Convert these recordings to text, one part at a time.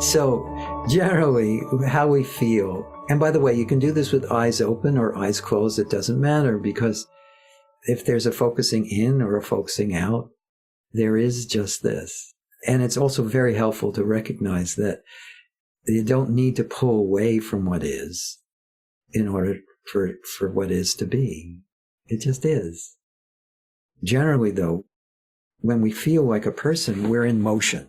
So generally, how we feel, and by the way, you can do this with eyes open or eyes closed. It doesn't matter, because if there's a focusing in or a focusing out, there is just this. And it's also very helpful to recognize that you don't need to pull away from what is in order for what is to be. It just is. Generally, though, when we feel like a person, we're in motion.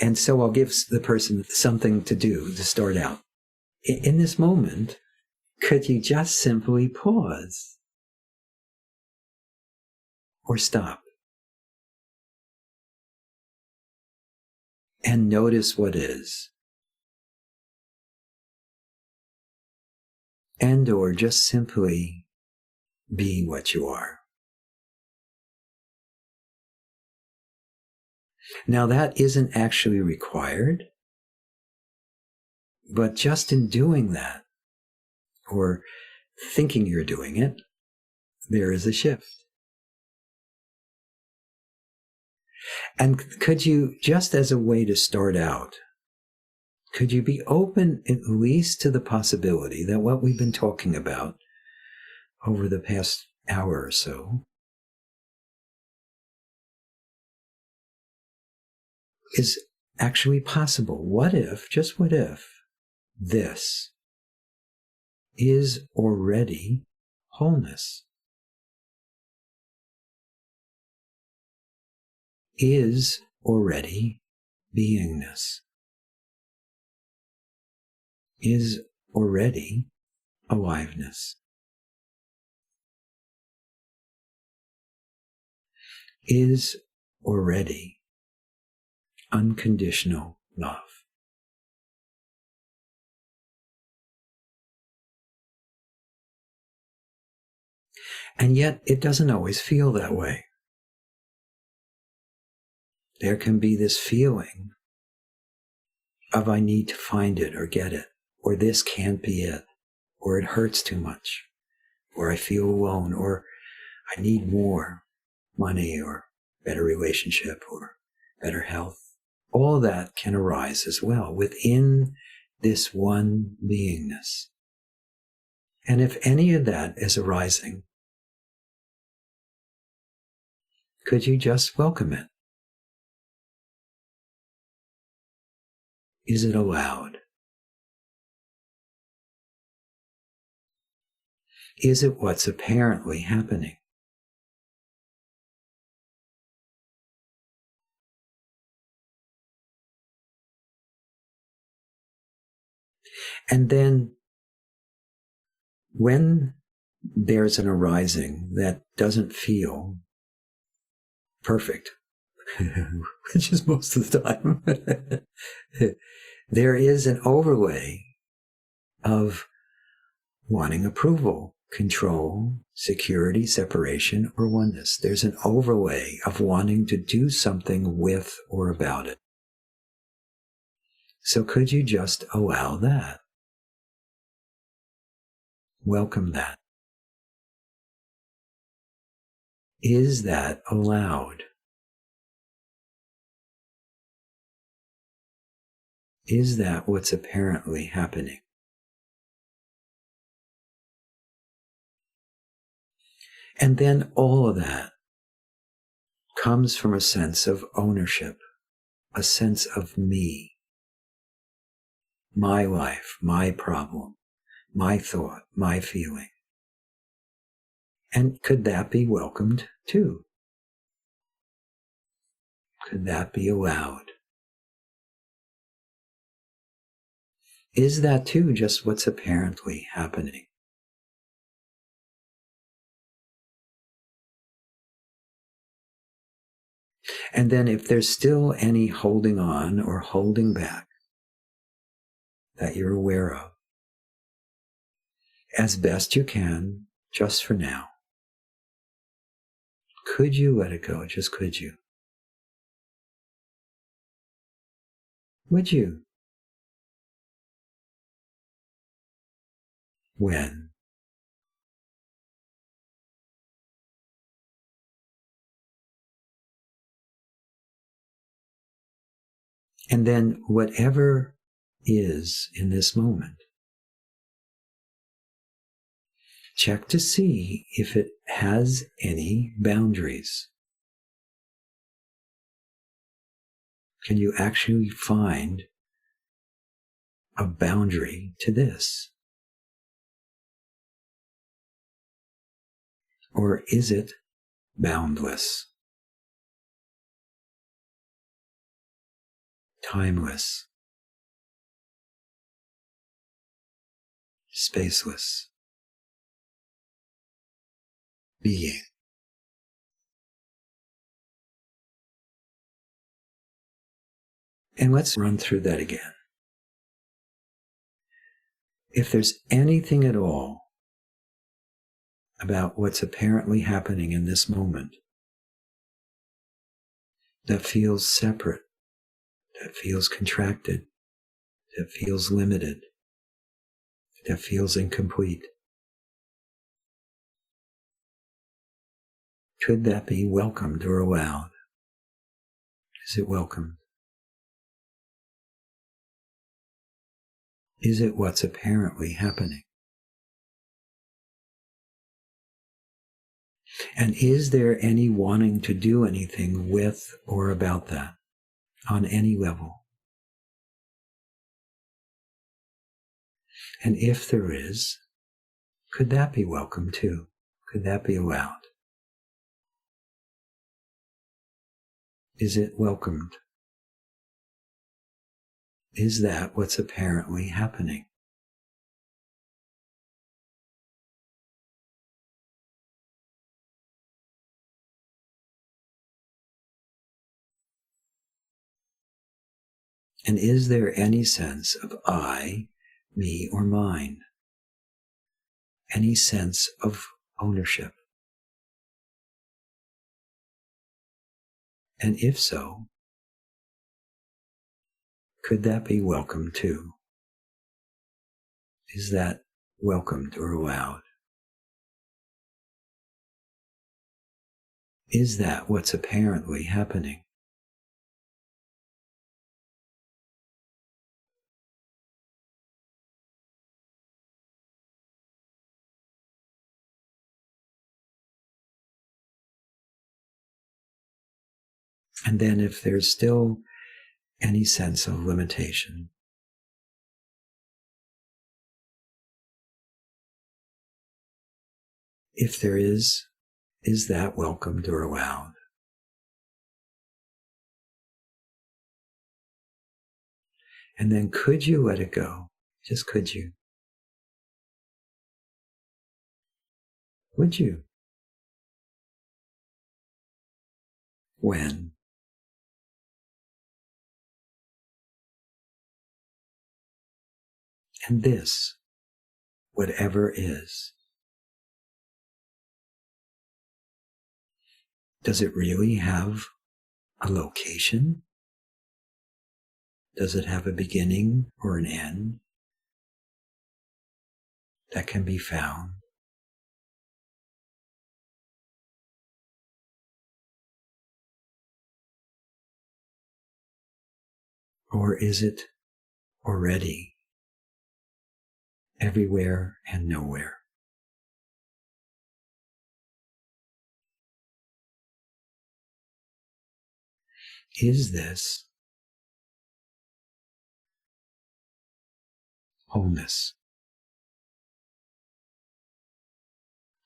And so I'll give the person something to do to start out. In this moment, could you just simply pause or stop and notice what is? And or just simply be what you are. Now that isn't actually required, but just in doing that, or thinking you're doing it, there is a shift. And could you, just as a way to start out, could you be open at least to the possibility that what we've been talking about over the past hour or so is actually possible? What if, just what if, this is already wholeness? Is already beingness? Is already aliveness? Is already unconditional love? And yet it doesn't always feel that way. There can be this feeling of I need to find it or get it, or this can't be it, or it hurts too much, or I feel alone, or I need more money, or better relationship, or better health. All that can arise as well within this one beingness. And if any of that is arising, could you just welcome it? Is it allowed? Is it what's apparently happening? And then when there's an arising that doesn't feel perfect, which is most of the time, there is an overlay of wanting approval, control, security, separation, or oneness. There's an overlay of wanting to do something with or about it. So could you just allow that? Welcome that. Is that allowed? Is that what's apparently happening? And then all of that comes from a sense of ownership, a sense of me, my life, my problem, my thought, my feeling. And could that be welcomed too? Could that be allowed? Is that too just what's apparently happening? And then if there's still any holding on or holding back that you're aware of, as best you can, just for now, could you let it go? Just could you? Would you? When? And then whatever is in this moment, check to see if it has any boundaries. Can you actually find a boundary to this? Or is it boundless, timeless, spaceless, being? And let's run through that again. If there's anything at all about what's apparently happening in this moment that feels separate, that feels contracted, that feels limited, that feels incomplete, could that be welcomed or allowed? Is it welcomed? Is it what's apparently happening? And is there any wanting to do anything with or about that on any level? And if there is, could that be welcome too? Could that be allowed? Is it welcomed? Is that what's apparently happening? And is there any sense of I, me, or mine? Any sense of ownership? And if so, could that be welcomed too? Is that welcomed or allowed? Is that what's apparently happening? And then if there's still any sense of limitation, if there is that welcomed or allowed? And then could you let it go? Just could you? Would you? When? And this, whatever is, does it really have a location? Does it have a beginning or an end that can be found? Or is it already everywhere and nowhere? Is this wholeness,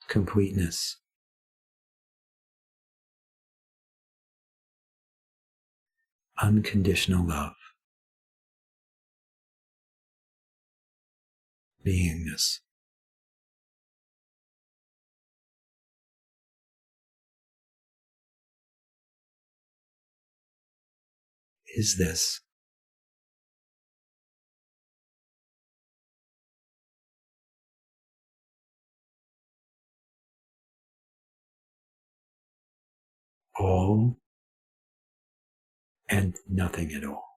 completeness, unconditional love, beingness? Is this all and nothing at all?